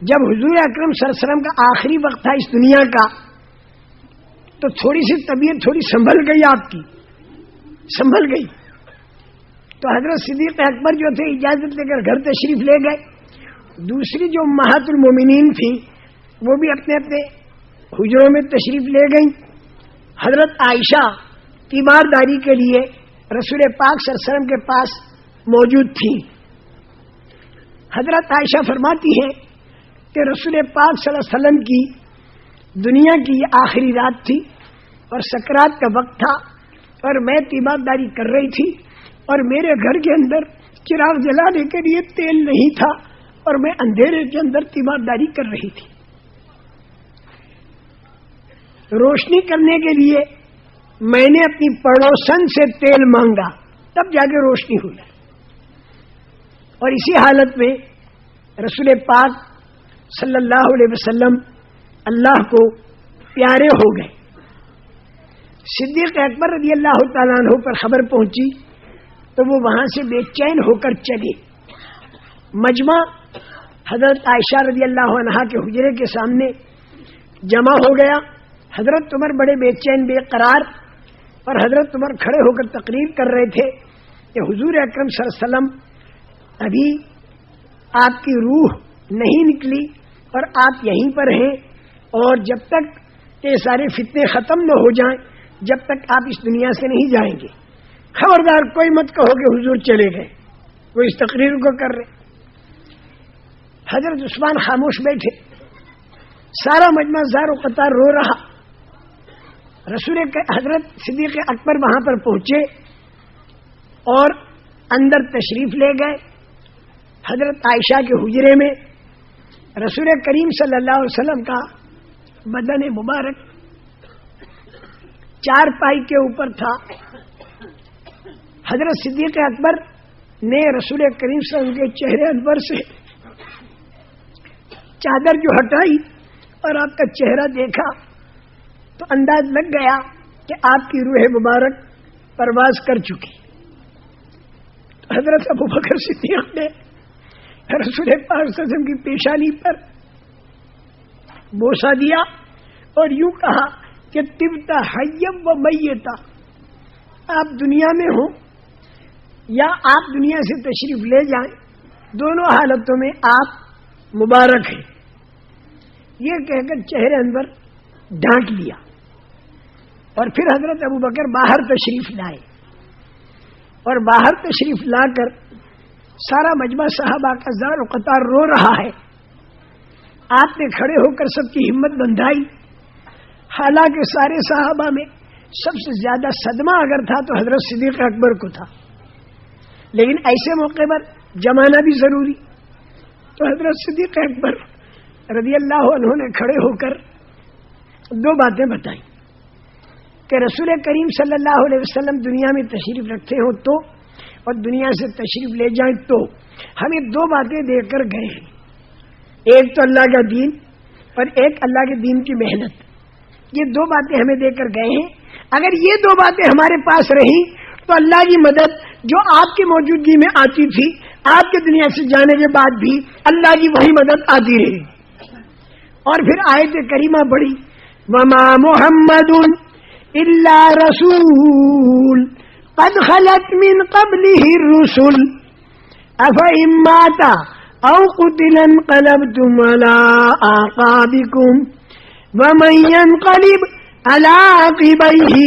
جب حضور اکرم صلی اللہ علیہ وسلم کا آخری وقت تھا اس دنیا کا تو تھوڑی سی طبیعت تھوڑی سنبھل گئی، آپ کی سنبھل گئی، تو حضرت صدیق اکبر جو تھے اجازت لے کر گھر تشریف لے گئے. دوسری جو امہات المومنین تھیں وہ بھی اپنے اپنے حجروں میں تشریف لے گئیں. حضرت عائشہ تیمارداری کے لیے رسول پاک صلی اللہ علیہ وسلم کے پاس موجود تھیں. حضرت عائشہ فرماتی ہے کہ رسول پاک صلی اللہ علیہ وسلم کی دنیا کی یہ آخری رات تھی اور سکرات کا وقت تھا اور میں تیمارداری کر رہی تھی اور میرے گھر کے اندر چراغ جلانے کے لیے تیل نہیں تھا اور میں اندھیرے کے اندر تیمارداری کر رہی تھی. روشنی کرنے کے لیے میں نے اپنی پڑوسن سے تیل مانگا، تب جا کے روشنی ہوئی. اور اسی حالت میں رسول پاک صلی اللہ علیہ وسلم اللہ کو پیارے ہو گئے. صدیق اکبر رضی اللہ تعالیٰ عنہ پر خبر پہنچی تو وہ وہاں سے بے چین ہو کر چلے. مجمع حضرت عائشہ رضی اللہ عنہا کے حجرے کے سامنے جمع ہو گیا. حضرت عمر بڑے بے چین بے قرار اور حضرت عمر کھڑے ہو کر تقریر کر رہے تھے کہ حضور اکرم صلی اللہ علیہ وسلم ابھی آپ کی روح نہیں نکلی اور آپ یہیں پر ہیں، اور جب تک یہ سارے فتنے ختم نہ ہو جائیں جب تک آپ اس دنیا سے نہیں جائیں گے. خبردار کوئی مت کہو کہ حضور چلے گئے، وہ اس تقریر کو کر رہے. حضرت عثمان خاموش بیٹھے، سارا مجمع زار و قطار رو رہا. حضرت صدیق اکبر وہاں پر پہنچے اور اندر تشریف لے گئے. حضرت عائشہ کے حجرے میں رسول کریم صلی اللہ علیہ وسلم کا بدن مبارک چار پائی کے اوپر تھا. حضرت صدیق اکبر نے رسول کریم صلی اللہ علیہ وسلم کے چہرے انور سے چادر جو ہٹائی اور آپ کا چہرہ دیکھا تو انداز لگ گیا کہ آپ کی روح مبارک پرواز کر چکی. حضرت ابوبکر صدیق نے رسول پاک صلی اللہ علیہ وسلم کی پیشانی پر بوسہ دیا اور یوں کہا کہ طبتا حیم و میتا، آپ دنیا میں ہوں یا آپ دنیا سے تشریف لے جائیں، دونوں حالتوں میں آپ مبارک ہیں. یہ کہہ کر چہرے انور ڈھانک لیا اور پھر حضرت ابوبکر باہر تشریف لائے اور باہر تشریف لا کر سارا مجمع صحابہ کا زار و قطار رو رہا ہے. آپ نے کھڑے ہو کر سب کی ہمت بندھائی. حالانکہ سارے صحابہ میں سب سے زیادہ صدمہ اگر تھا تو حضرت صدیق اکبر کو تھا، لیکن ایسے موقع پر جمانا بھی ضروری. تو حضرت صدیق اکبر رضی اللہ عنہ نے کھڑے ہو کر دو باتیں بتائیں کہ رسول کریم صلی اللہ علیہ وسلم دنیا میں تشریف رکھتے ہوں تو اور دنیا سے تشریف لے جائیں تو ہمیں دو باتیں دے کر گئے ہیں. ایک تو اللہ کا دین اور ایک اللہ کے دین کی محنت. یہ دو باتیں ہمیں دے کر گئے ہیں. اگر یہ دو باتیں ہمارے پاس رہیں تو اللہ کی مدد جو آپ کی موجودگی میں آتی تھی آپ کے دنیا سے جانے کے بعد بھی اللہ کی وہی مدد آتی رہی. اور پھر آیت کریمہ پڑھی وما محمد الا رسول قد خلت من قبله الرسل افإن مات او قتل انقلبتم على اعقابكم ومن ينقلب على عقبيه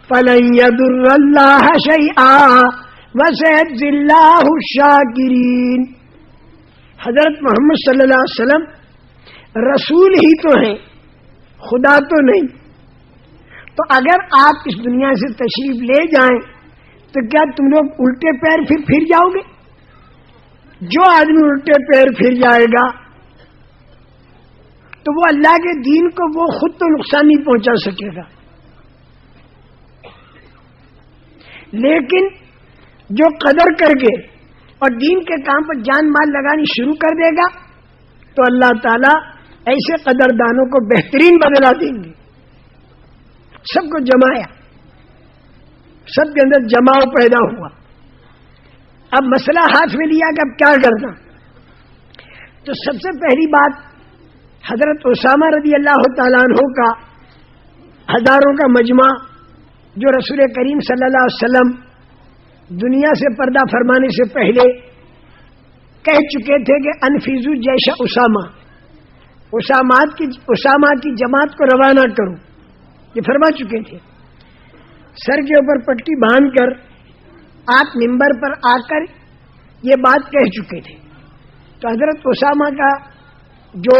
فلن يضر الله شيئا وسيجزي الله الشاكرين. حضرت محمد صلی اللہ علیہ وسلم رسول ہی تو ہیں، خدا تو نہیں. تو اگر آپ اس دنیا سے تشریف لے جائیں تو کیا تم لوگ الٹے پیر پھر جاؤ گے؟ جو آدمی الٹے پیر پھر جائے گا تو وہ اللہ کے دین کو وہ خود تو نقصان نہیں پہنچا سکے گا، لیکن جو قدر کر کے اور دین کے کام پر جان مال لگانی شروع کر دے گا تو اللہ تعالیٰ ایسے قدردانوں کو بہترین بدلا دیں گے. سب کو جمایا، سب کے اندر جماؤ پیدا ہوا. اب مسئلہ ہاتھ میں لیا کہ اب کیا کرنا. تو سب سے پہلی بات حضرت اسامہ رضی اللہ تعالیٰ عنہ کا ہزاروں کا مجمع جو رسول کریم صلی اللہ علیہ وسلم دنیا سے پردہ فرمانے سے پہلے کہہ چکے تھے کہ انفیزو جیشا اسامہ کی جماعت کو روانہ کرو، یہ فرما چکے تھے. سر کے اوپر پٹی باندھ کر آپ منبر پر آ کر یہ بات کہہ چکے تھے. تو حضرت اسامہ کا جو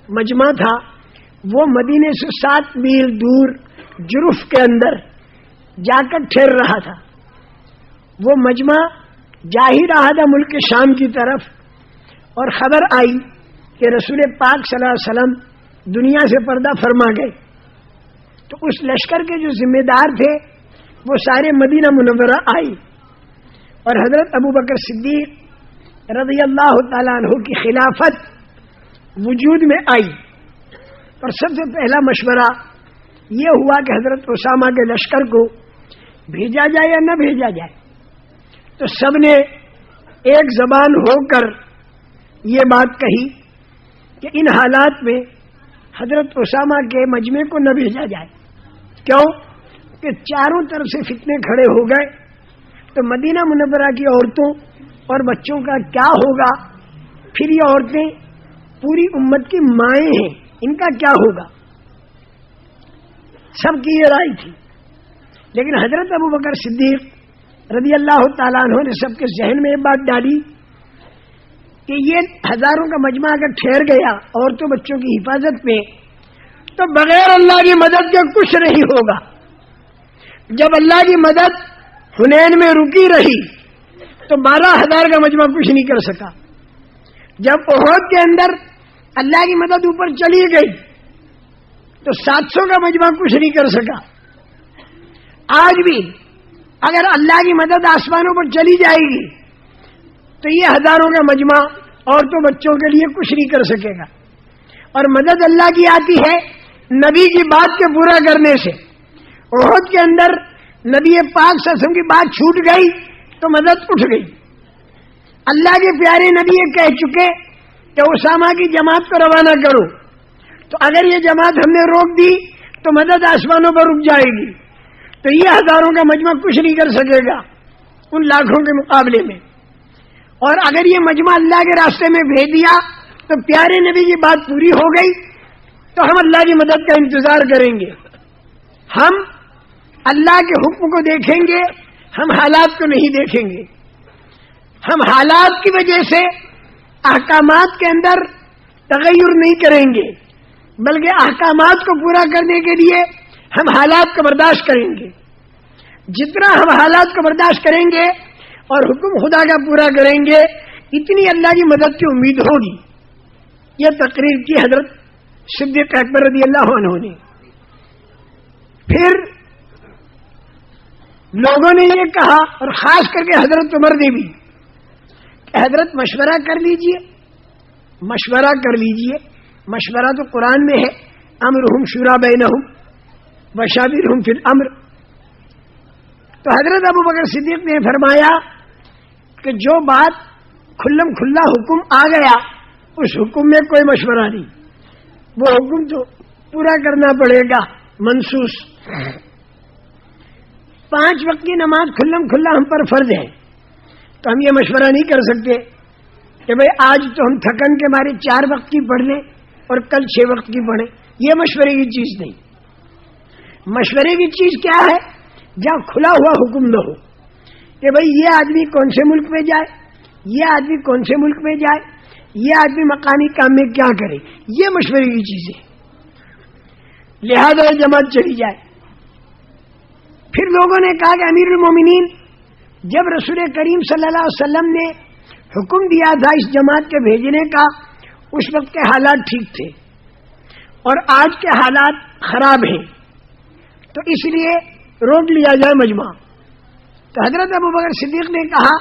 مجمع تھا وہ مدینے سے 7 میل دور جرف کے اندر جا کر ٹھہر رہا تھا. وہ مجمع جا ہی رہا تھا ملک شام کی طرف، اور خبر آئی کہ رسول پاک صلی اللہ علیہ وسلم دنیا سے پردہ فرما گئے. تو اس لشکر کے جو ذمہ دار تھے وہ سارے مدینہ منورہ آئی، اور حضرت ابو بکر صدیق رضی اللہ تعالیٰ عنہ کی خلافت وجود میں آئی. اور سب سے پہلا مشورہ یہ ہوا کہ حضرت اسامہ کے لشکر کو بھیجا جائے یا نہ بھیجا جائے. تو سب نے ایک زبان ہو کر یہ بات کہی کہ ان حالات میں حضرت اسامہ کے مجمع کو نہ بھیجا جائے. کیوں کہ چاروں طرف سے فتنے کھڑے ہو گئے، تو مدینہ منورہ کی عورتوں اور بچوں کا کیا ہوگا؟ پھر یہ عورتیں پوری امت کی مائیں ہیں، ان کا کیا ہوگا؟ سب کی یہ رائے تھی. لیکن حضرت ابو بکر صدیق رضی اللہ تعالیٰ عنہ نے سب کے ذہن میں یہ بات ڈالی کہ یہ ہزاروں کا مجمع اگر ٹھہر گیا عورتوں بچوں کی حفاظت میں، تو بغیر اللہ کی مدد کے کچھ نہیں ہوگا. جب اللہ کی مدد حنین میں رکی رہی تو 12,000 کا مجمع کچھ نہیں کر سکا. جب احد کے اندر اللہ کی مدد اوپر چلی گئی تو 700 کا مجمع کچھ نہیں کر سکا. آج بھی اگر اللہ کی مدد آسمانوں پر چلی جائے گی تو یہ ہزاروں کا مجمع عورتوں بچوں کے لیے کچھ نہیں کر سکے گا. اور مدد اللہ کی آتی ہے نبی کی بات کے پورا کرنے سے. احد کے اندر نبی پاک صلی اللہ علیہ وسلم کی بات چھوٹ گئی تو مدد اٹھ گئی. اللہ کے پیارے نبی یہ کہہ چکے کہ اسامہ کی جماعت کو روانہ کرو، تو اگر یہ جماعت ہم نے روک دی تو مدد آسمانوں پر رک جائے گی. تو یہ ہزاروں کا مجمع کچھ نہیں کر سکے گا ان لاکھوں کے مقابلے میں. اور اگر یہ مجمع اللہ کے راستے میں بھیج دیا تو پیارے نبی کی بات پوری ہو گئی، تو ہم اللہ کی مدد کا انتظار کریں گے. ہم اللہ کے حکم کو دیکھیں گے، ہم حالات کو نہیں دیکھیں گے. ہم حالات کی وجہ سے احکامات کے اندر تغیر نہیں کریں گے، بلکہ احکامات کو پورا کرنے کے لیے ہم حالات کو برداشت کریں گے. جتنا ہم حالات کو برداشت کریں گے اور حکم خدا کا پورا کریں گے، اتنی اللہ کی مدد کی امید ہوگی. یہ تقریر کی حضرت صدیق اکبر رضی اللہ عنہ نے. پھر لوگوں نے یہ کہا، اور خاص کر کے حضرت عمر نے بھی، کہ حضرت مشورہ کر لیجئے. مشورہ کر لیجئے. مشورہ تو قرآن میں ہے، امرہم شورا بینہم وشاورہم فی الامر. تو حضرت ابو بکر صدیق نے فرمایا کہ جو بات کھلم کھلا حکم آ گیا اس حکم میں کوئی مشورہ نہیں، وہ حکم تو پورا کرنا پڑے گا منسوس. 5 وقت کی نماز کھلم کھلا ہم پر فرض ہے، تو ہم یہ مشورہ نہیں کر سکتے کہ بھئی آج تو ہم تھکن کے مارے 4 وقت کی پڑھ لیں اور کل 6 وقت کی پڑھیں. یہ مشورے کی چیز نہیں. مشورے کی چیز کیا ہے؟ جہاں کھلا ہوا حکم نہ ہو کہ بھئی یہ آدمی کون سے ملک میں جائے، یہ آدمی کون سے ملک میں جائے، یہ آدمی مقامی کام میں کیا کرے. یہ مشورے کی چیز ہے، لہذا جماعت چلی جائے. پھر لوگوں نے کہا کہ امیر المومنین، جب رسول کریم صلی اللہ علیہ وسلم نے حکم دیا تھا اس جماعت کے بھیجنے کا، اس وقت کے حالات ٹھیک تھے اور آج کے حالات خراب ہیں، تو اس لیے روک لیا جائے مجمع. تو حضرت ابو بکر صدیق نے کہا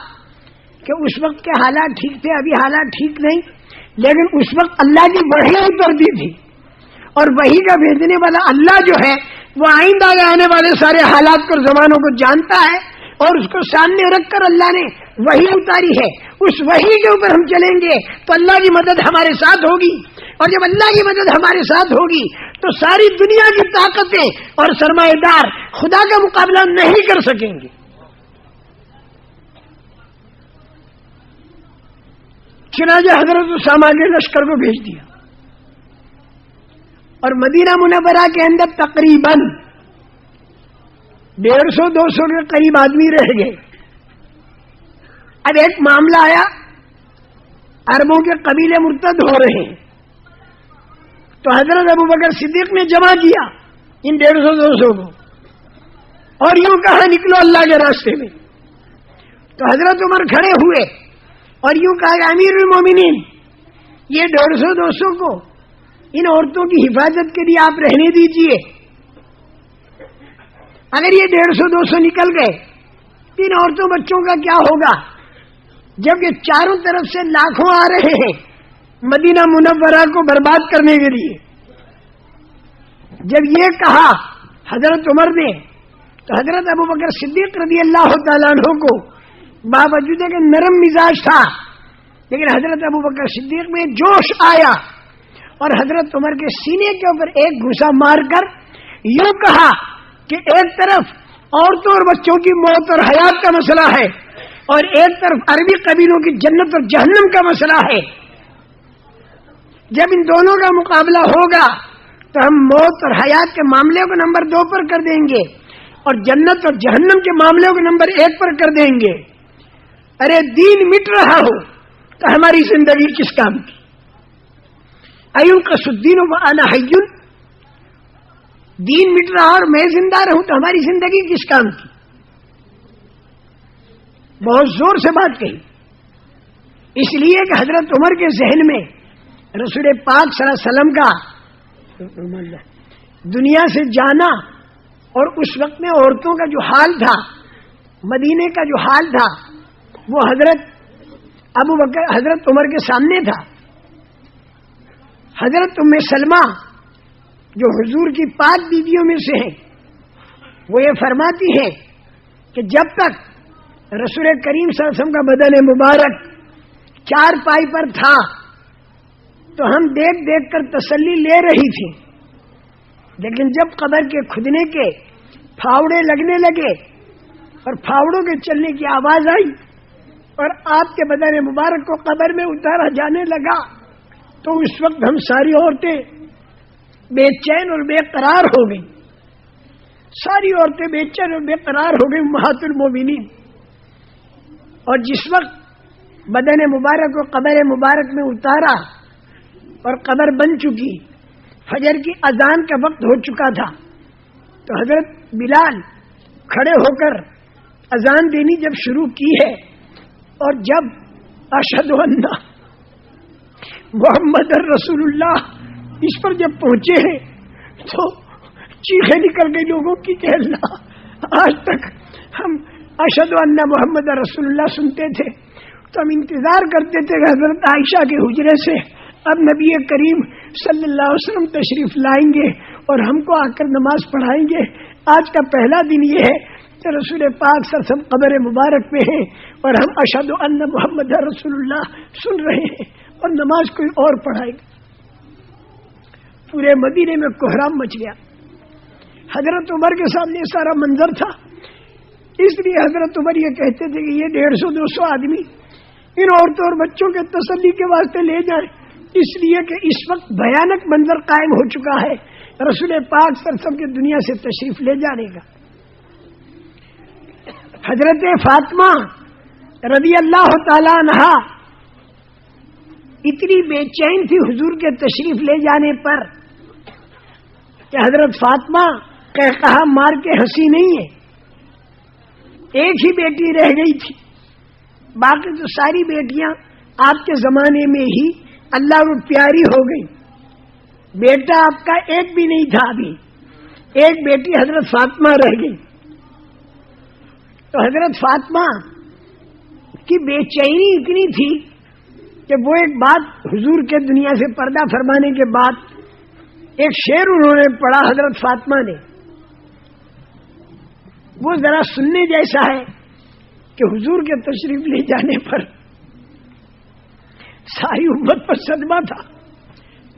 کہ اس وقت کے حالات ٹھیک تھے، ابھی حالات ٹھیک نہیں، لیکن اس وقت اللہ کی وحی اترتی تھی، اور وحی کا بھیجنے والا اللہ جو ہے وہ آئندہ آنے والے سارے حالات کو، زمانوں کو جانتا ہے، اور اس کو سامنے رکھ کر اللہ نے وحی اتاری ہے. اس وحی کے اوپر ہم چلیں گے تو اللہ کی مدد ہمارے ساتھ ہوگی. اور جب اللہ کی مدد ہمارے ساتھ ہوگی تو ساری دنیا کی طاقتیں اور سرمایہ دار خدا کا مقابلہ نہیں کر سکیں گے. چنانچہ حضرت اسامہ کے لشکر کو بھیج دیا اور مدینہ منورہ کے اندر تقریباً 150-200 کے قریب آدمی رہ گئے. اب ایک معاملہ آیا، عربوں کے قبیلے مرتد ہو رہے ہیں، تو حضرت ابوبکر صدیق نے جمع کیا ان 150-200 کو اور یوں کہا نکلو اللہ کے راستے میں. تو حضرت عمر کھڑے ہوئے اور یوں کہا کہ امیر المومنین، یہ 150-200 کو ان عورتوں کی حفاظت کے لیے آپ رہنے دیجئے. اگر یہ 150-200 نکل گئے تو ان عورتوں بچوں کا کیا ہوگا؟ جبکہ چاروں طرف سے لاکھوں آ رہے ہیں مدینہ منورہ کو برباد کرنے کے لیے. جب یہ کہا حضرت عمر نے تو حضرت ابوبکر صدیق رضی اللہ تعالیٰ عنہ کو باوجود کہ نرم مزاج تھا لیکن حضرت ابوبکر صدیق میں جوش آیا اور حضرت عمر کے سینے کے اوپر ایک گھسا مار کر یوں کہا کہ ایک طرف عورتوں اور بچوں کی موت اور حیات کا مسئلہ ہے اور ایک طرف عربی قبیلوں کی جنت اور جہنم کا مسئلہ ہے. جب ان دونوں کا مقابلہ ہوگا تو ہم موت اور حیات کے معاملے کو نمبر 2 پر کر دیں گے اور جنت اور جہنم کے معاملے کو نمبر 1 پر کر دیں گے. ارے دین مٹ رہا ہو تو ہماری زندگی کس کام کی؟ ایون قصدین وانا حیون، دین مٹ رہا اور میں زندہ رہوں تو ہماری زندگی کس کام کی؟ بہت زور سے بات کہی. اس لیے کہ حضرت عمر کے ذہن میں رسول پاک صلی اللہ علیہ وسلم کا دنیا سے جانا اور اس وقت میں عورتوں کا جو حال تھا، مدینے کا جو حال تھا، وہ حضرت عمر کے سامنے تھا. حضرت ام سلمہ جو حضور کی پاک بیویوں میں سے ہیں، وہ یہ فرماتی ہے کہ جب تک رسول کریم صلی اللہ علیہ وسلم کا بدن مبارک 4 پائی پر تھا تو ہم دیکھ دیکھ کر تسلی لے رہی تھی، لیکن جب قبر کے کھدنے کے پھاوڑے لگنے لگے اور پھاوڑوں کے چلنے کی آواز آئی اور آپ کے بدن مبارک کو قبر میں اتارا جانے لگا تو اس وقت ہم ساری عورتیں بے چین اور بے قرار ہو گئی. ساری عورتیں بے چین اور بے قرار ہو گئی امہات المومنین. اور جس وقت بدن مبارک کو قبر مبارک میں اتارا اور قبر بن چکی، فجر کی اذان کا وقت ہو چکا تھا، تو حضرت بلال کھڑے ہو کر اذان دینی جب شروع کی ہے اور جب اشہد ان محمد رسول اللہ اس پر جب پہنچے ہیں تو چیخیں نکل گئی لوگوں کی کہ اللہ، آج تک ہم اشہد ان محمد رسول اللہ سنتے تھے تو ہم انتظار کرتے تھے کہ حضرت عائشہ کے حجرے سے اب نبی کریم صلی اللہ علیہ وسلم تشریف لائیں گے اور ہم کو آ کر نماز پڑھائیں گے. آج کا پہلا دن یہ ہے کہ رسول پاک صلی اللہ علیہ وسلم قبر مبارک میں ہیں اور ہم اشہد ان محمد رسول اللہ سن رہے ہیں اور نماز کوئی اور پڑھائے گا. پورے مدینے میں کوہرام مچ گیا. حضرت عمر کے سامنے سارا منظر تھا، اس لیے حضرت عمر یہ کہتے تھے کہ یہ 150-200 آدمی ان عورتوں اور بچوں کے تسلی کے واسطے لے جائیں، اس لیے کہ اس وقت بھیانک منظر قائم ہو چکا ہے رسول پاک صلی اللہ علیہ وسلم کے دنیا سے تشریف لے جانے کا. حضرت فاطمہ رضی اللہ تعالی عنہا اتنی بے چین تھی حضور کے تشریف لے جانے پر کہ حضرت فاطمہ کہا مار کے ہنسی نہیں ہے. ایک ہی بیٹی رہ گئی تھی، باقی تو ساری بیٹیاں آپ کے زمانے میں ہی اللہ کو پیاری ہو گئی. بیٹا آپ کا ایک بھی نہیں تھا، ابھی ایک بیٹی حضرت فاطمہ رہ گئی. تو حضرت فاطمہ کی بے چینی اتنی تھی کہ وہ ایک بات حضور کے دنیا سے پردہ فرمانے کے بعد ایک شعر انہوں نے پڑھا حضرت فاطمہ نے، وہ ذرا سننے جیسا ہے کہ حضور کے تشریف لے جانے پر ساری امت پر صدمہ تھا.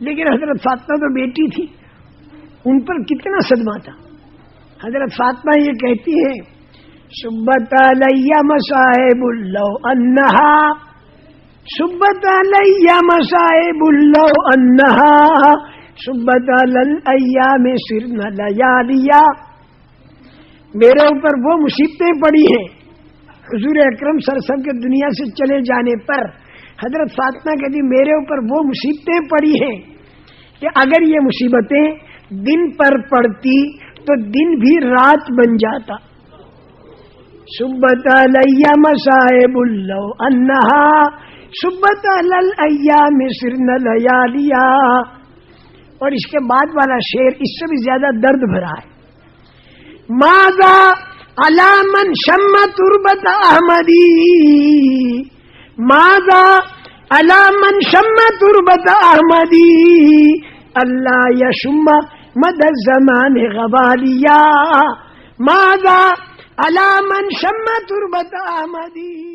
لیکن حضرت فاطمہ تو بیٹی تھی، ان پر کتنا صدمہ تھا. حضرت فاطمہ یہ کہتی ہے شبت علیہ مصائب لو انہا، شبت علیہ مصائب لو انہا، شبت علی الایام سرن لیالیا. میرے اوپر وہ مصیبتیں پڑی ہیں حضور اکرم صلی اللہ علیہ وسلم کے دنیا سے چلے جانے پر. حضرت فاطمہ کہتی میرے اوپر وہ مصیبتیں پڑی ہیں کہ اگر یہ مصیبتیں دن پر پڑتی تو دن بھی رات بن جاتا. شبت علیہ مصائب لو انہا، شبت علی الایام سرن لیالیا. اور اس کے بعد والا شعر اس سے بھی زیادہ درد بھرا ہے. ماذا علی من شم تربت احمدی، ماذا علی من شم تربت احمدی، اللہ یشم مد الزمان غوالیا. ماذا علی من شم تربت احمدی.